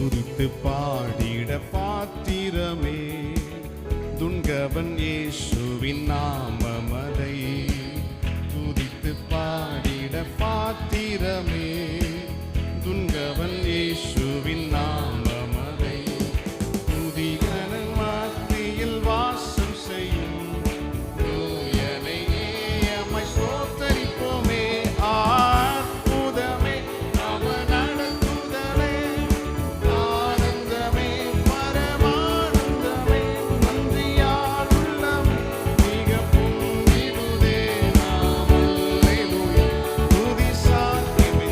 துதித்து பாடிட பாத்திரமே, துன்கவன் இயேசுவின் நாமமதை. துதித்து பாடிட பாத்திரமே, துன்கவன் இயேசுவின் நாமமதை. துதிகன மத்தியில் வாசம் செய்யும் தூயனையே அம்மை ஸ்தோத்தரிப்போமே. அற்புதமே அவர் அடங்குதலே, ஆனந்தமே பரமானந்தமே, நன்றியால் உள்ளமே மிக பொங்கிடுதே. நாம் அல்லேலூயா துதி சாத்தியமே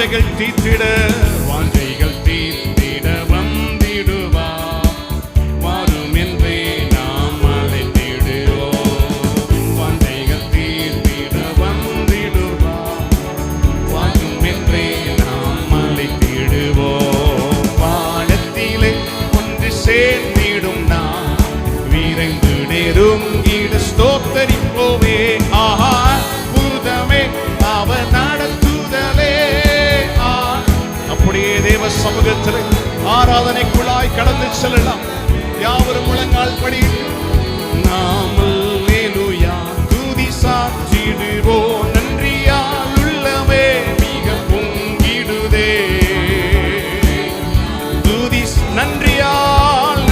வாஞ்சைகள் தீர்த்திட வாஞ்சைகள் தீர்த்திட வந்திடுவா வரும் என்றே நாம் அழைத்திடுவோம் வாஞ்சைகள் தீர்த்திட வந்திடுவா வரும் என்றே நாம் அழைத்திடுவோம் வானத்திலே ஒன்று சேர்ந்திடும் நாம் விரைந்து நெருங்கிட ஸ்தோத்தரிப்போமே ஆஹா புதமே அவர் நடத்துதலே அப்படியே தேவ சமூகத்தில் ஆராதனைக்குள்ளாய் கடந்து செல்லலாம் யாவரும் முழங்கால் படியில் நாம் அல்லேலூயா துதி சாற்றிடுவோம் நன்றியால் உள்ளமே மிக பொங்கிடுதே துதி நன்றியால்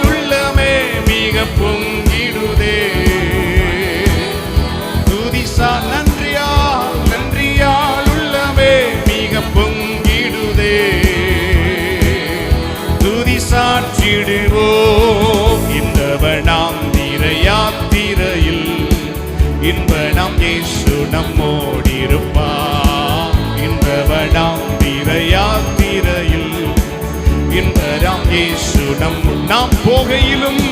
உள்ளமே மிக பொங்கிடுதே துதி நன்றியால் உள்ளமே மிக பொங்கிடுதே துதி சாற்றிடுவோம் இன்பவனாம் யாத்திரையில் இன்பனாம் இயேசு நம்மோடிருப்பார் இன்பவனாம் யாத்திரையில் இன்பராம் இயேசு நாம் போகையிலும்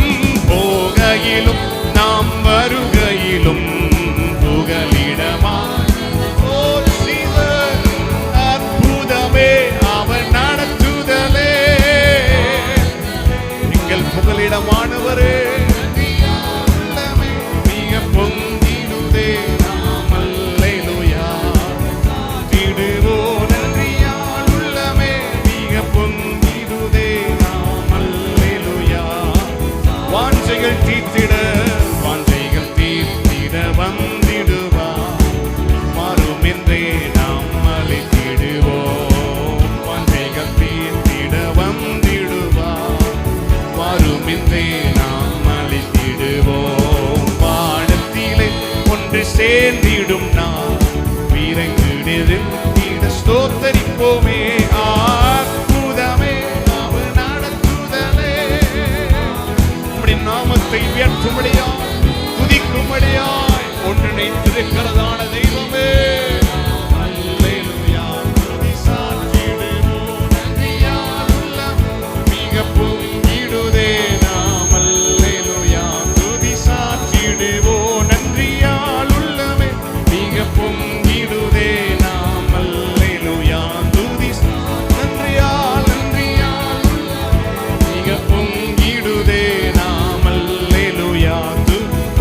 நாம் வருகையிலும் புகலிடமா அற்புதமே அவர் நடத்துதலே எங்கள் புகலிடமானவரே மிக பொங்கிடுதே நாம் அல்லேலூயா திடுவோ நன்றியால் உள்ளமே மிக பொங்கிடுதே நாம் அல்லேலூயா வாஞ்சைகள் தீர்த்திட வந்திடுவா மாறும் என்றே நாம் அழைத்திடுவோம் வாஞ்சைகள் தீர்த்திட வந்திடுவா மாறும் என்றே நாம் அழைத்திடுவோம் பாடத்திலே ஒன்று சேர்ந்திடும் நாம் விரைந்து நெருங்கிட ஸ்தோத்தரிப்போமே அற்புதமே அவர் நடத்துதலே நம்முடைய நாமத்தை உயர்த்தும்படியா துதிக்கும்படியாய் ஒன்றிணைத்திருக்கிறதான தெய்வமே அல்லேலூயா துதி சாற்றிடுவோம் நன்றியால் உள்ளம் மிக பொங்கிடுதே நாம் அல்லேலூயா துதி சாற்றிடுவோம் நன்றியால் உள்ளமே மிக பொங்கிடுதே நாம் அல்லேலூயா துதி நன்றியால் மிக பொங்கிடுதே நாம் அல்லேலூயா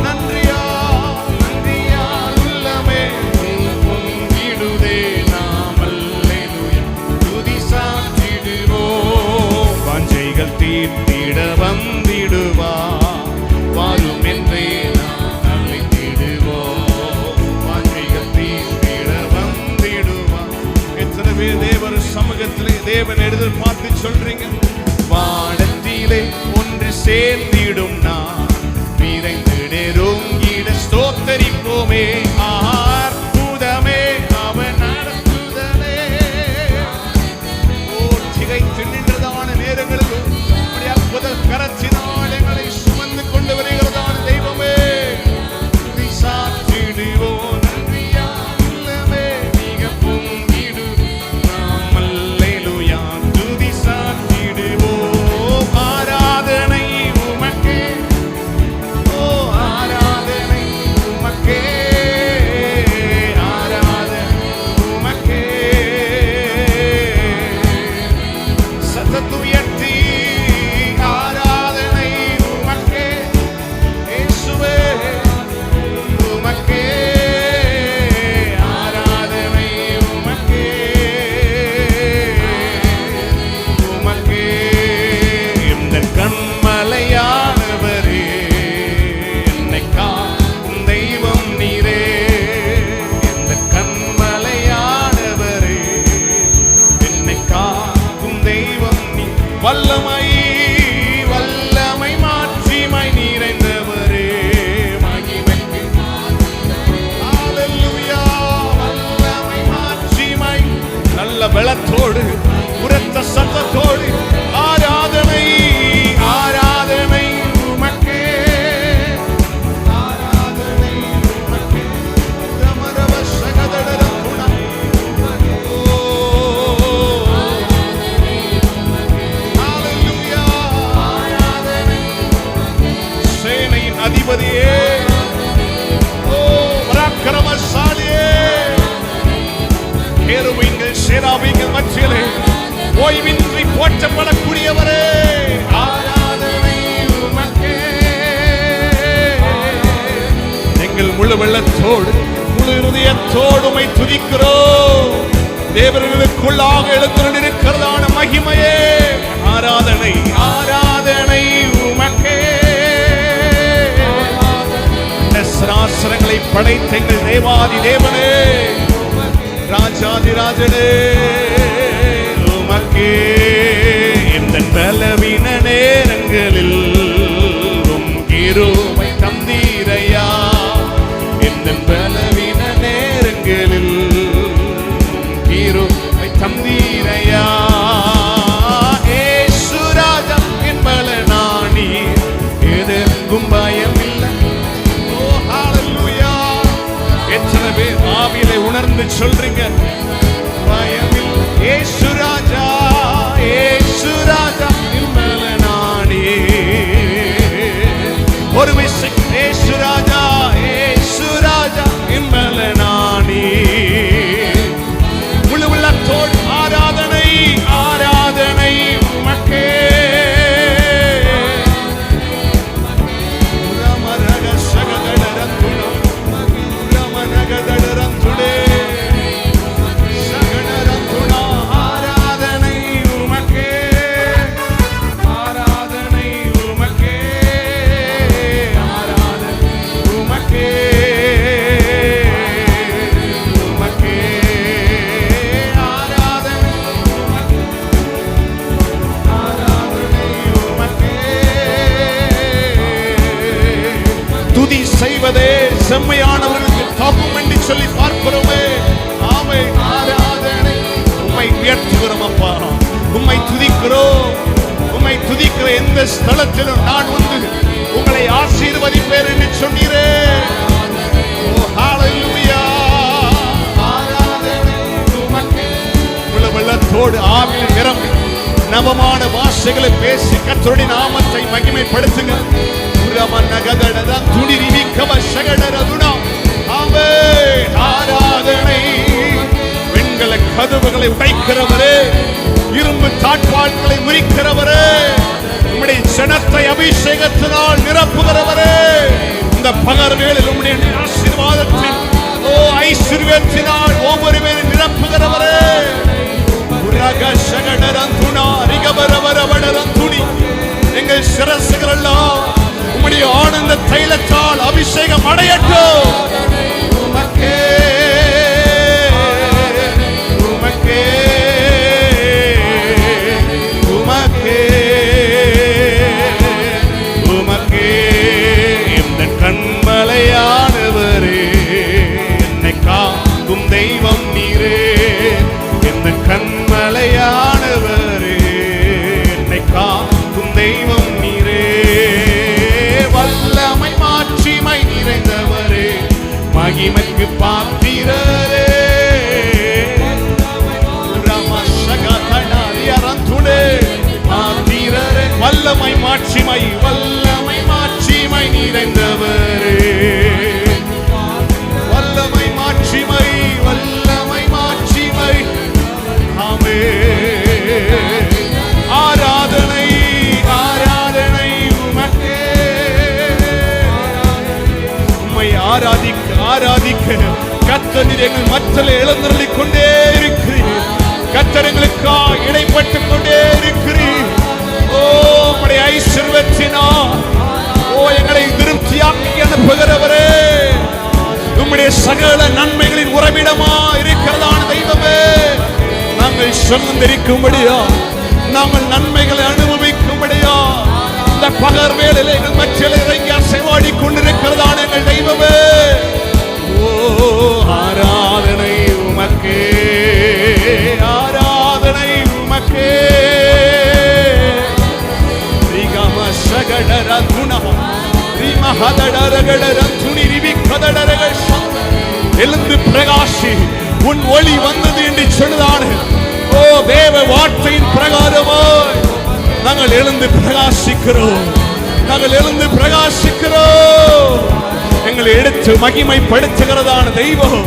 நன்றியால் மத்தியிலே ஓய்வின்றி போற்றப்படக்கூடியவரே, ஆராதனை உமக்கே. எங்கள் முழு வெள்ளத்தோடு முழு இருதயத்தோடு உம்மை துதிக்கிறோம். தேவர்களுக்குள்ளாக எழுந்திருக்கிறதான மகிமையே, ஆராதனை ஆராதனை உமக்கே. சாஸ்திரங்களை படைத்த எங்கள் தேவாதி தேவனே, ராஜாதி ராஜனே, உமக்கே இந்த பலவீன நேரங்களில் உம் கிருபை தந்தீரையா. இந்த பலவீன நேரங்களில் கிருபை தந்தீரையா. ஏசு ராஜா என் பலனானி, எதற்கும் பயமில்லை. எத்தனை பேர் ஆவியிலே உணர்ந்து சொல்றீங்க? பயமில்லை. ஏசு ராஜா, ஏசு ராஜா இம்மலனானே. ஒரு விஷயம், ஏசு ராஜா, ஏசு ராஜா இம்மலனானே. முழு உள்ளத்தோடு ஆராதனை ஆராதனை உமக்கே. ஆராதனை உமக்கே, ஆராதனை உமக்கே, ஆராதனை உமக்கே, உமக்கே ஆராதனை, ஆராதனை உமக்கே. துதி செய்வதே செம்மையானவர்களுக்கு தகும் என்று சொல்லி பார்க்கிறோமே. ஆமை ஆராதனை உம்மை உயர்த்துகிறோம் அப்பா, உம்மை துதிக்கிறோம். உம்மை துதிக்கிற எந்த ஸ்தலத்திலும் நான் வந்து உங்களை ஆசீர்வதிப்பேன் என்று சொன்னீரே. ஹalleluya. ஆராதனை உமக்கே. வெள்ளத்தோடு ஆவியில் நிரம்பி நவமான பாஷைகளை பேசி கர்த்தருடைய நாமத்தை மகிமைப்படுத்துங்க. ஆராதனை. வெண்கல கதவுகளை உடைக்கிறவரே, இரும்பு தாழ்பாள்களை முறிக்கிறவரே, உம்முடைய ஜனத்தை அபிஷேகத்தினால் நிரப்புகிறவரே, இந்த பகர் வேளையில் உம்முடைய ஆசீர்வாதத்தின் ஐஸ்வர்யத்தினால் ஒவ்வொரு பேரும் நிரப்புகிறவரே. எங்கள் சிரசுகள் எல்லாம் உம்முடைய ஆனந்த தைலத்தால் அபிஷேகம் அடையட்டும். உமக்கே, உமக்கே, உமக்கே, உமக்கே இந்த கண்மலையானவரே, என்னை காக்கும் தெய்வம் நீரே. இந்த கண்மலையானவரே, என்னை காக்கும் தெய்வம் நீரே. வல்லமை மாட்சிமை நிறைந்தவரே, மகிமைக்கு பாத்திரரே. பாத்திரரே, வல்லமை மாட்சிமை, வல்லமை மாட்சிமை நிறைந்தவரே. வல்லமை மாட்சிமை, வல்லமை மாட்சிமை. ஆமே. ஆராதனை ஆராதனை உமக்கே. உம்மை ஆராதிக்க ஆராதிக்க கர்த்தர் எங்கள் மத்தியிலே எழுந்தருளிக் கொண்டே இருக்கிறீர். கர்த்தர் எங்களுக்காக இடைப்பட்டுக் கொண்டே இருக்கிறீர். ஓ உம்முடைய ஐஸ்வர்யத்தினால் எங்களை திருப்தியாக்கி அனுப்புகிறவரே, உம்முடைய சகல நன்மைகளின் உறவிடமா இருக்கிறதான தெய்வமே, நாங்கள் சுதந்திரிக்கும்படியா, நாங்கள் நன்மைகளை அனுபவிக்கும்படியா இந்த பகர் வேளையிலே எங்கள் மத்தியிலே இறங்கி அசைவாடி கொண்டிருக்கிறதான எங்கள் தெய்வமே. ஓ ஆராதனை உமக்கே, ஆராதனை உமக்கே. எழுந்து பிரகாசி, உன் ஒளி வந்தது என்று சொன்னதான ஓ தேவ வார்த்தையின் பிரகாரமாய் நாங்கள் எழுந்து பிரகாசிக்கிறோம். நாங்கள் எழுந்து பிரகாசிக்கிறோம். எங்களை எடுத்து மகிமைப்படுத்துகிறதான தெய்வம்,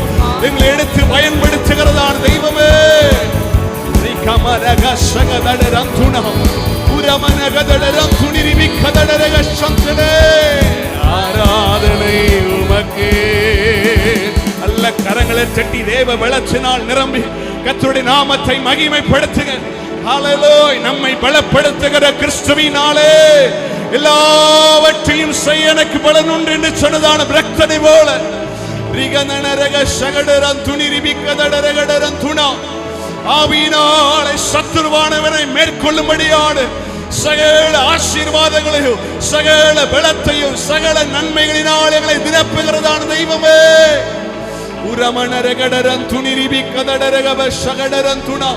எங்களை எடுத்து பயன்படுத்துகிறதான தெய்வமே. கமரக சகதடரம் துணம் உரமனகதடரம் துணிரிமிக்கதடரக சந்தனே. ஆராதனை உமக்கே. நல்ல கரங்களை தட்டி தேவ வெளிச்சத்தினால் நிரம்பி கர்த்தருடைய நாமத்தை மகிமைப்படுத்துக. ஹல்லேலூயா. நம்மை பலப்படுத்துகிற கிறிஸ்துவினாலே எல்லாவற்றையும் செய்ய எனக்கு பலன் உண்டு என்று சொன்னதான பிரக்தனை போல ரிகனரக சகடரம் துணிரிமிக்கதடரகடரம் துணா ஆவியினாலே சத்துருவானவனை மேற்கொள்ளும்படியான சகல ஆசீர்வாதங்களையும் சகல பலத்தையும் சகல நன்மைகளினால் எங்களை நிரப்புகிறதான தெய்வமே. உரமணரகடரம் துணிரிபிக்கதடரகப சகடரம் துணா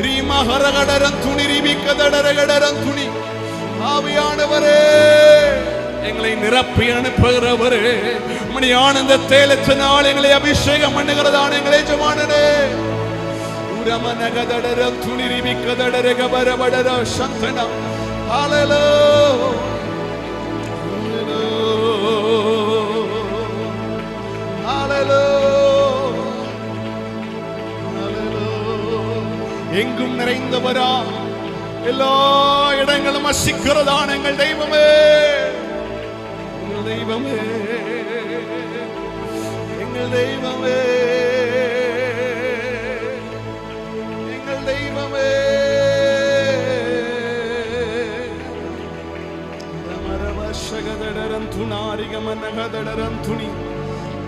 ரீமஹரகடரம் துணிரிபிக்கதடரகடரம் துணி. ஆவியானவரே, எங்களை நிரப்பி அனுப்புகிறவரே, உம்முடைய ஆனந்த தேலத்தினால் எங்களை அபிஷேகம் பண்ணுகிறதான எங்களை எஜமானனே. உரமனகதடரம் துணிரிபிக்கதடரகபரபடர சந்தனா. ஹல்லேலூயா. எங்கும் நிறைந்தவரா, எல்லா இடங்களும் வசிக்கிறதான எங்கள் தெய்வமே, எங்கள் தெய்வமே, எங்கள் தெய்வமே, எங்கள் தெய்வமே. ரமரவசகதடரம் துணாரிகமனகதடரம் துணி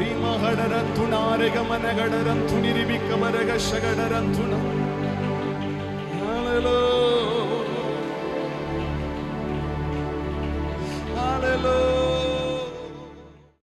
ரீமஹடரம் துணாரிகமனகடரம் துணிரிபிக்கமரக சகடரம் துணா